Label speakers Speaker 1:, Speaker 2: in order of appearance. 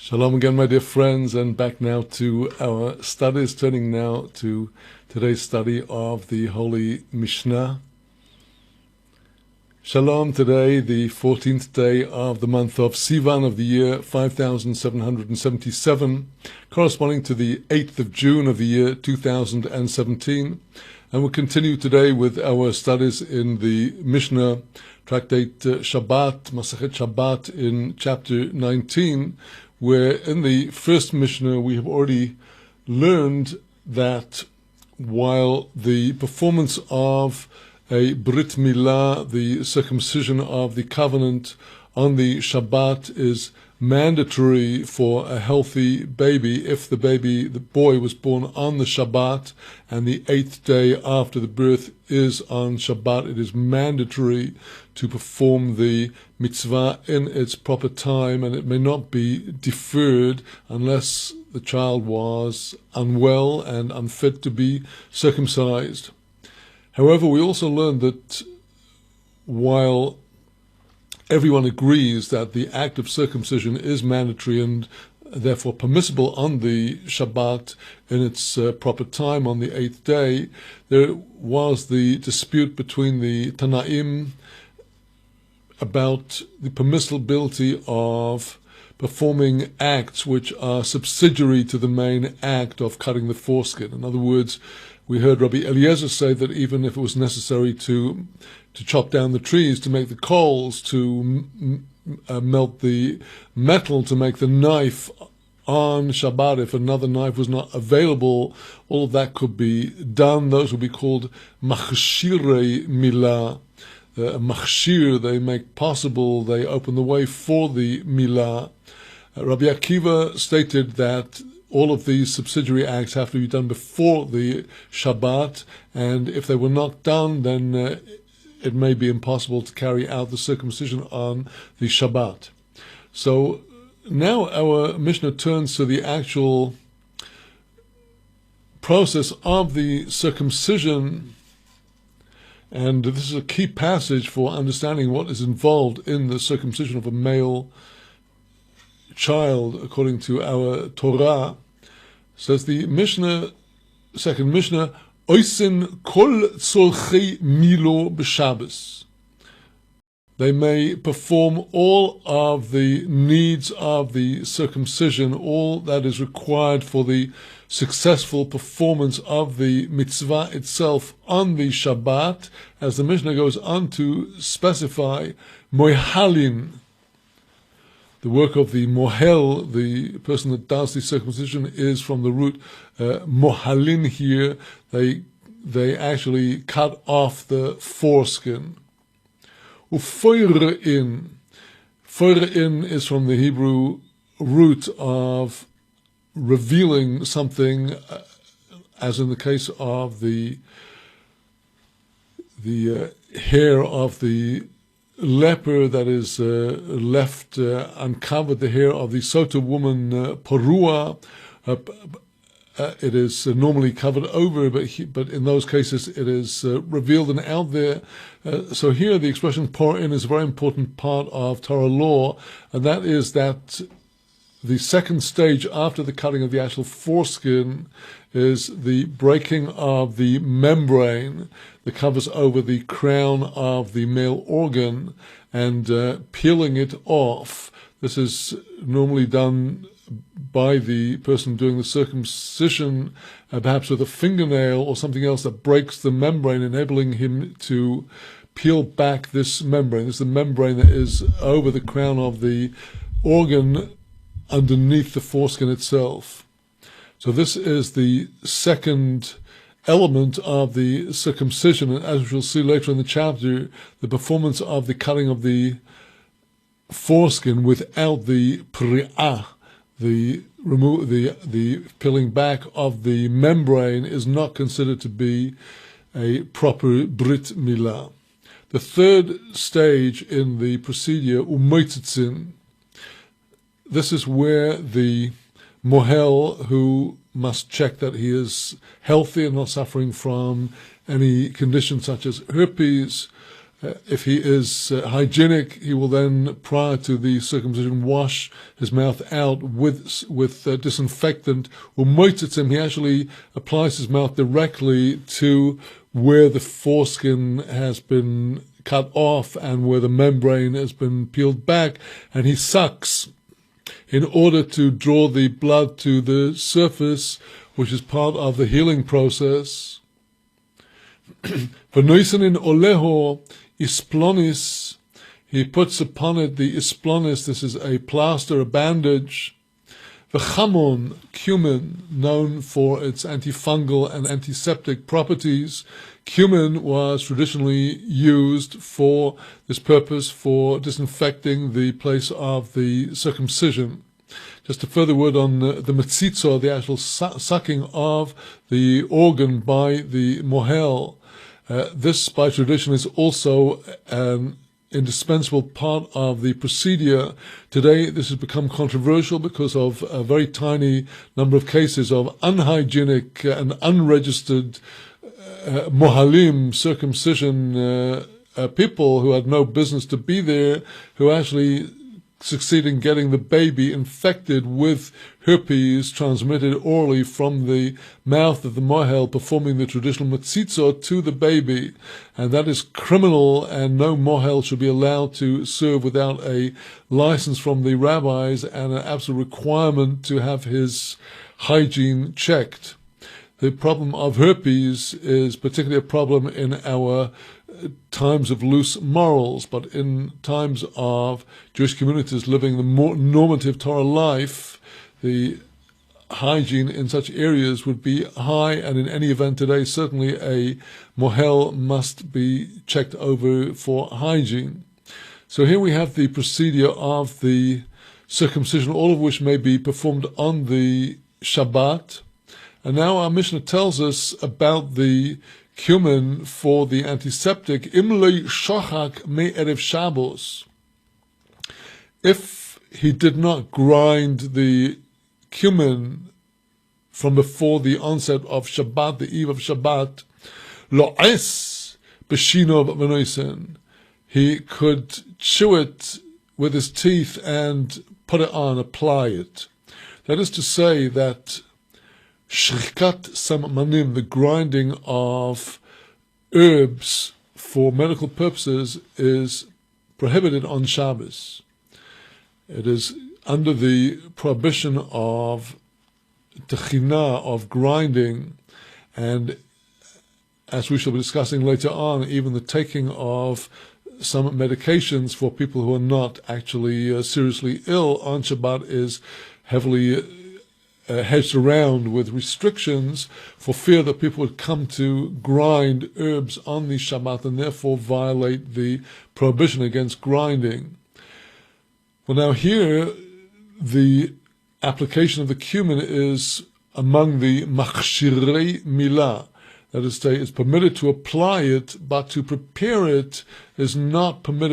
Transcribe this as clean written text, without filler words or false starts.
Speaker 1: Shalom again, my dear friends, and back now to our studies, turning now to today's study of the Holy Mishnah. Shalom, today, the 14th day of the month of Sivan of the year 5777, corresponding to the 8th of June of the year 2017. And we'll continue today with our studies in the Mishnah, Tractate Shabbat, Masachet Shabbat, in chapter 19, where in the first Mishnah we have already learned that while the performance of a Brit Milah, the circumcision of the covenant on the Shabbat, is mandatory for a healthy baby, if the boy was born on the Shabbat and the 8th day after the birth is on Shabbat, it is mandatory to perform the mitzvah in its proper time, and it may not be deferred unless the child was unwell and unfit to be circumcised. However, we also learned that while everyone agrees that the act of circumcision is mandatory and therefore permissible on the Shabbat in its proper time on the 8th day, there was the dispute between the Tanaim about the permissibility of performing acts which are subsidiary to the main act of cutting the foreskin. In other words, we heard Rabbi Eliezer say that even if it was necessary to chop down the trees, to make the coals, to melt the metal, to make the knife on Shabbat, if another knife was not available, all of that could be done. Those would be called machshirei milah. Machshir, they make possible, they open the way for the milah. Rabbi Akiva stated that all of these subsidiary acts have to be done before the Shabbat, and if they were not done, then it may be impossible to carry out the circumcision on the Shabbat. So now our Mishnah turns to the actual process of the circumcision, and this is a key passage for understanding what is involved in the circumcision of a male child according to our Torah. Says the Mishnah, second Mishnah, Oisin kol tzolchei milo b'Shabbos. They may perform all of the needs of the circumcision, all that is required for the successful performance of the mitzvah itself on the Shabbat, as the Mishnah goes on to specify, mohalin. The work of the mohel, the person that does the circumcision, is from the root mohalin here. They actually cut off the foreskin. Ufoirein. Foirein is from the Hebrew root of revealing something, as in the case of the hair of the leper that is left uncovered, the hair of the Sota woman, Porua. It is normally covered over, but in those cases it is revealed and out there. So here the expression porin is a very important part of Torah law, and that is that the second stage after the cutting of the actual foreskin is the breaking of the membrane that covers over the crown of the male organ and peeling it off. This is normally done by the person doing the circumcision, perhaps with a fingernail or something else that breaks the membrane, enabling him to peel back this membrane. This is the membrane that is over the crown of the organ underneath the foreskin itself. So this is the second element of the circumcision, and as we shall see later in the chapter, the performance of the cutting of the foreskin without the pri'ah, the peeling back of the membrane, is not considered to be a proper Brit Milah. The third stage in the procedure, umoitzitzin, this is where the mohel, who must check that he is healthy and not suffering from any condition such as herpes, If he is hygienic, he will then, prior to the circumcision, wash his mouth out with disinfectant. He actually applies his mouth directly to where the foreskin has been cut off and where the membrane has been peeled back, and he sucks in order to draw the blood to the surface, which is part of the healing process. V'noisen oleho isplonis, he puts upon it the isplonis. This is a plaster, a bandage. V'chamon, cumin, known for its antifungal and antiseptic properties. Cumin was traditionally used for this purpose, for disinfecting the place of the circumcision. Just a further word on the metzitzo, the actual sucking of the organ by the mohel. This, by tradition, is also an indispensable part of the procedure. Today, this has become controversial because of a very tiny number of cases of unhygienic and unregistered mohalim, circumcision people who had no business to be there, who actually succeed in getting the baby infected with herpes transmitted orally from the mouth of the mohel performing the traditional metzitzo to the baby. And that is criminal, and no mohel should be allowed to serve without a license from the rabbis and an absolute requirement to have his hygiene checked. The problem of herpes is particularly a problem in our times of loose morals, but in times of Jewish communities living the more normative Torah life, the hygiene in such areas would be high, and in any event today, certainly a mohel must be checked over for hygiene. So here we have the procedure of the circumcision, all of which may be performed on the Shabbat. And now our Mishnah tells us about the cumin for the antiseptic. Imlei shochak me erev Shabbos. If he did not grind the cumin from before the onset of Shabbat, the eve of Shabbat, lo'es b'shinov v'noisen, he could chew it with his teeth and put it on, apply it. That is to say that shrikat sammanim, the grinding of herbs for medical purposes, is prohibited on Shabbos. It is under the prohibition of techina, of grinding, and as we shall be discussing later on, even the taking of some medications for people who are not actually seriously ill on Shabbat is heavily hedged around with restrictions for fear that people would come to grind herbs on the Shabbat and therefore violate the prohibition against grinding. Well, now here, the application of the cumin is among the machshirei milah. That is to say, it's permitted to apply it, but to prepare it is not permitted.